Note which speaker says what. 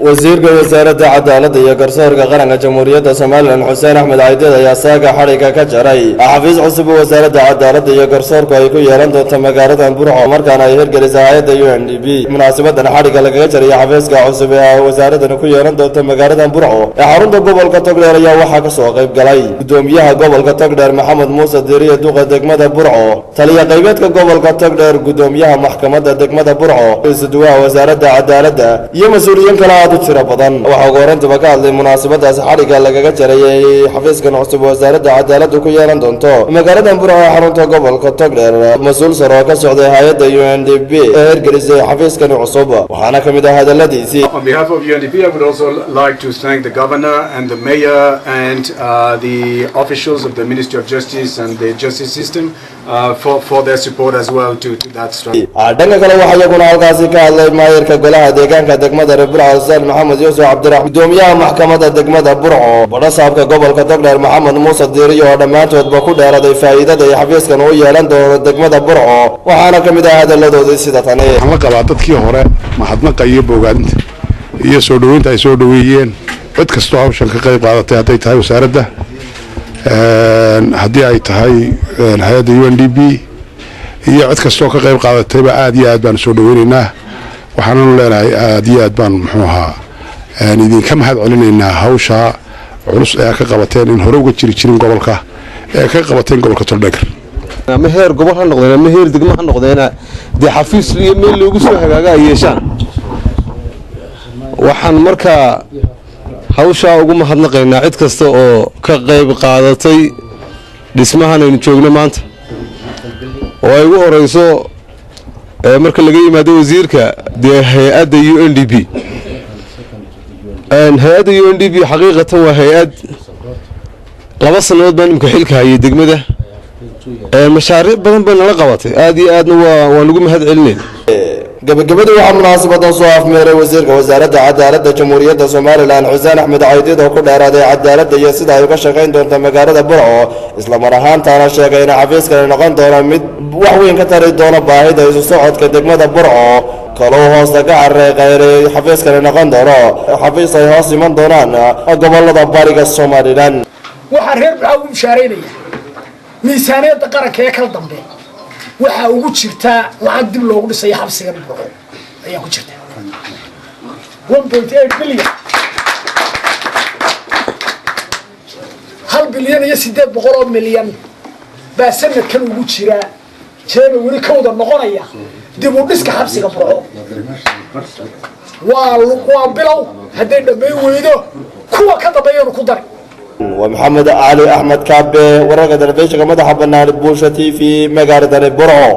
Speaker 1: wasiirka wasaaradda cadaaladda iyo garsoorka qaranka jamhuuriyadda Soomaaliland Xuseen Axmed Caydiid ayaa saaga xariga ka jaray xafiis cusub oo wasaaradda cadaaladda iyo garsoorka ay ku yeelan doonto magaalada Burco markaana ay hirgelisay hay'adda UNDP munaasabadan xariga lagaga jaray xafiiska cusub ee wasaaraddan ku yeelan doonto magaalada Burco ee xarunta gobolka Togdheer ayaa waxaa ka soo qayb galay gudoomiyaha gobolka Togdheer Maxamed Muuse Diiriye duqa degmada Burco taliya qaybeedka gobolka Togdheer gudoomiyaha maxkamadda degmada Burco isduwaha wasaaradda cadaaladda iyo mas'uuliyiin kale tiro badan waxa ugu horreyntii ka hadlay munaasabadaas xariga lagaga jaray xafiiskan cusub wasaaradda cadaaladda ku yeelan doonto magaalada Burco ee xarunta gobolka Togdheer mas'uul sare oo ka socday hay'adda UNDP ee hirgelisay xafiiskan cusub waxaana ka mid ah hadaladiisii.
Speaker 2: On behalf of UNDP, I would also like to thank the governor and the mayor and the officials of the Ministry of Justice and the justice system for their support as well to that struggle.
Speaker 1: dhanka kale waxa iyaguna halkaasi ka hadlay maayirka golaha deegaanka degmada Burco Maxamed Yuusuf Cabdiraxmaan gudoomiyaha maxkamadda degmada Burco badhasaabka gobolka Togdheer Maxamed Muuse Diiriye oo dhammaantoodba ku dheeraday faa'iidada ay xafiiskan u yeelan doono degmada Burco waxaana ka mid ah hadaladoodii sida tan
Speaker 3: waxaan la qabaa dadkii hore mahadnaqa iyo bogaadinta iyo soo dhaweynta ay soo dhaweeyeen cid kastoo hawshan ka qayb qaadatay hadday tahay wasaaradda haddii ay tahay hay'adda UNDP iyo cid kastoo ka qayb qaadatayba aad iyo aad baan soo dhaweynaynaa waxaanu leenahay aad iyo aad baan muxuu ahaa idinka mahad celinaynaa hawsha culus ee ka qabateen in hore uga jirin gobolka ee ka qabateen gobolka Togdheer
Speaker 4: ama heer gobol ha noqdeen ama heer degmo ha noqdeen de xafiis iyo meel loogu soo hagaaga yeeshaan waxaan markaa hawsha ugu mahadnaqaynaa cid kasta oo ka qayb qaadatay dhismahan aynu joogno maanta oo ay ugu horeyso marka laga yimaado wasiirka de hay'adda UNDP hay'adda UNDP xaqiiqatan waa hay'ad laba sanadood baan imka xilka hayay degmada mashaariic badan bay nala qabatay aad iyo aadna waan ugu mahad celinaynaa
Speaker 1: gabagabadii waxaa munaasabadan soo afmeeray wasiirka wasaaradda cadaaladda jamhuuriyadda Soomaaliland Xuseen Axmed Caydiid oo ku dheeraaday cadaaladda iyo sida ay uga shaqayn doonto magaalada Burco isla mar ahaantaana sheegay in xafiiskan noqon doono mid wax weyn ka tari doona baahida isu socodka degmada Burco kaloo hoosta ka xareeqay xafiiskan noqon doono xafiis ay hoos iman doonaan gobolada bariga Soomaaliland
Speaker 5: waxa reer Burco u shaareynaya miisaaniyadda qaranka ee kala dambeeya waxa ugu jirta lacag dib loogu dhisay xabsiga Burco ayaa ku jirta 1.8 bilyan hal bilyan iyo 800 milyan baa sanadkan ugu jira jeeba weli kowda noqonaya dib u dhiska xabsiga Burco waa bilow haday dhamay weydo kuwa ka dambeeyana ku dar
Speaker 1: ومحمد علي أحمد كابي ورقة الفيشة مدحة بنان بوشة في مقاردة برعو.